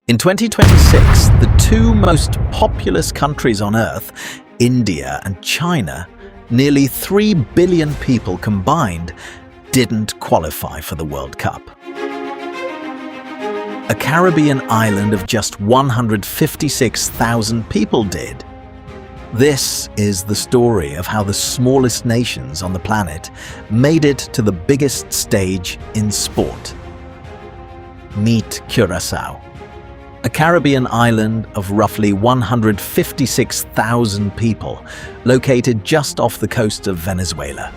In 2026, the two most populous countries on Earth, India and China, nearly 3 billion people combined, didn't qualify for the World Cup. A Caribbean island of just 156,000 people did. This is the story of how the smallest nations on the planet made it to the biggest stage in sport. Meet Curaçao, a Caribbean island of roughly 156,000 people, located just off the coast of Venezuela.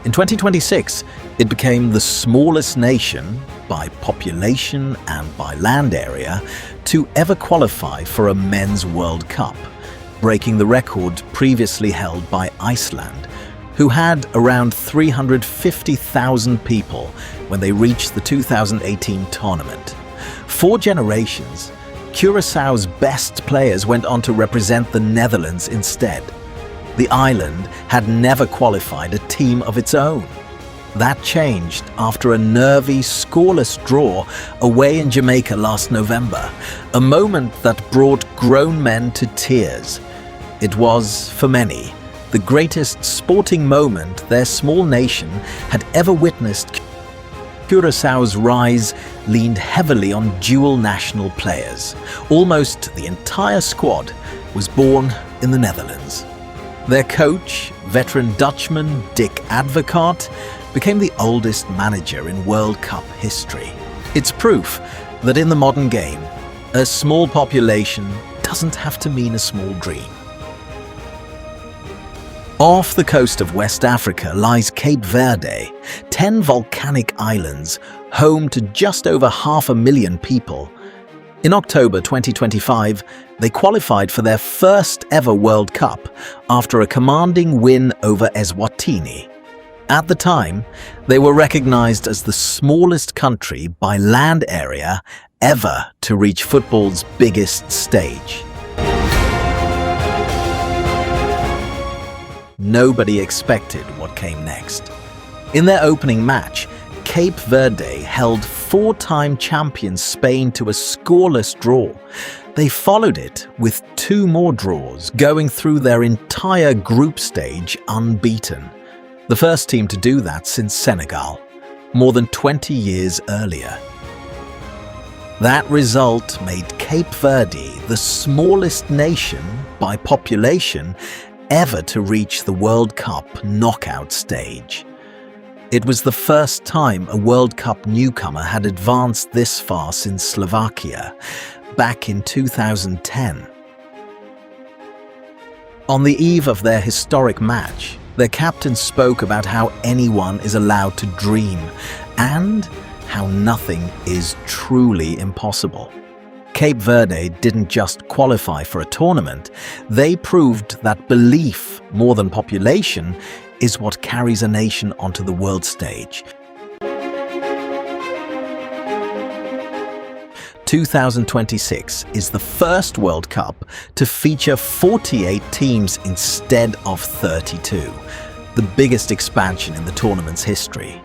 In 2026, it became the smallest nation, by population and by land area, to ever qualify for a men's World Cup, breaking the record previously held by Iceland, who had around 350,000 people when they reached the 2018 tournament. 4 generations, Curaçao's best players went on to represent the Netherlands instead. The island had never qualified a team of its own. That changed after a nervy, scoreless draw away in Jamaica last November, a moment that brought grown men to tears. It was, for many, the greatest sporting moment their small nation had ever witnessed. Curaçao's rise leaned heavily on dual national players. Almost the entire squad was born in the Netherlands. Their coach, veteran Dutchman Dick Advocaat, became the oldest manager in World Cup history. It's proof that in the modern game, a small population doesn't have to mean a small dream. Off the coast of West Africa lies Cape Verde, 10 volcanic islands, home to just over 500,000 people. In October 2025, they qualified for their first ever World Cup after a commanding win over Eswatini. At the time, they were recognized as the smallest country by land area ever to reach football's biggest stage. Nobody expected what came next. In their opening match, Cape Verde held 4-time champion Spain to a scoreless draw. They followed it with 2 more draws, going through their entire group stage unbeaten. The first team to do that since Senegal, more than 20 years earlier. That result made Cape Verde the smallest nation by population ever to reach the World Cup knockout stage. It was the first time a World Cup newcomer had advanced this far since Slovakia, back in 2010. On the eve of their historic match, their captain spoke about how anyone is allowed to dream and how nothing is truly impossible. Cape Verde didn't just qualify for a tournament, they proved that belief, more than population, is what carries a nation onto the world stage. 2026 is the first World Cup to feature 48 teams instead of 32, the biggest expansion in the tournament's history.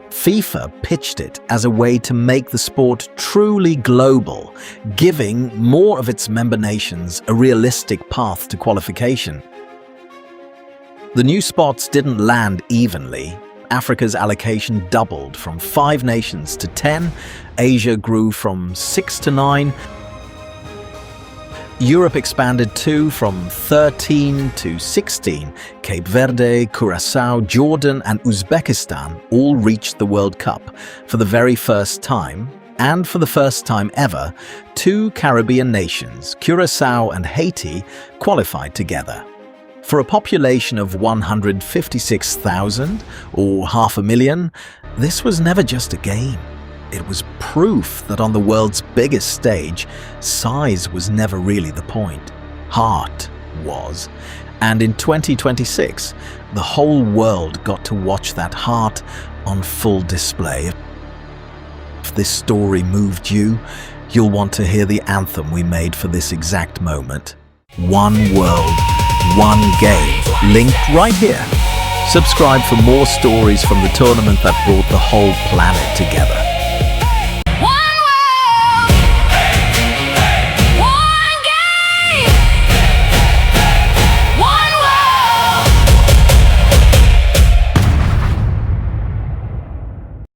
FIFA pitched it as a way to make the sport truly global, giving more of its member nations a realistic path to qualification. The new spots didn't land evenly. Africa's allocation doubled from 5 nations to 10, Asia grew from 6 to 9, Europe expanded too from 13 to 16. Cape Verde, Curaçao, Jordan and Uzbekistan all reached the World Cup for the very first time, and for the first time ever, 2 Caribbean nations, Curaçao and Haiti, qualified together. For a population of 156,000, or 500,000, this was never just a game. It was proof that on the world's biggest stage, size was never really the point. Heart was. And in 2026, the whole world got to watch that heart on full display. If this story moved you, you'll want to hear the anthem we made for this exact moment. One world, one game, linked right here. Subscribe for more stories from the tournament that brought the whole planet together.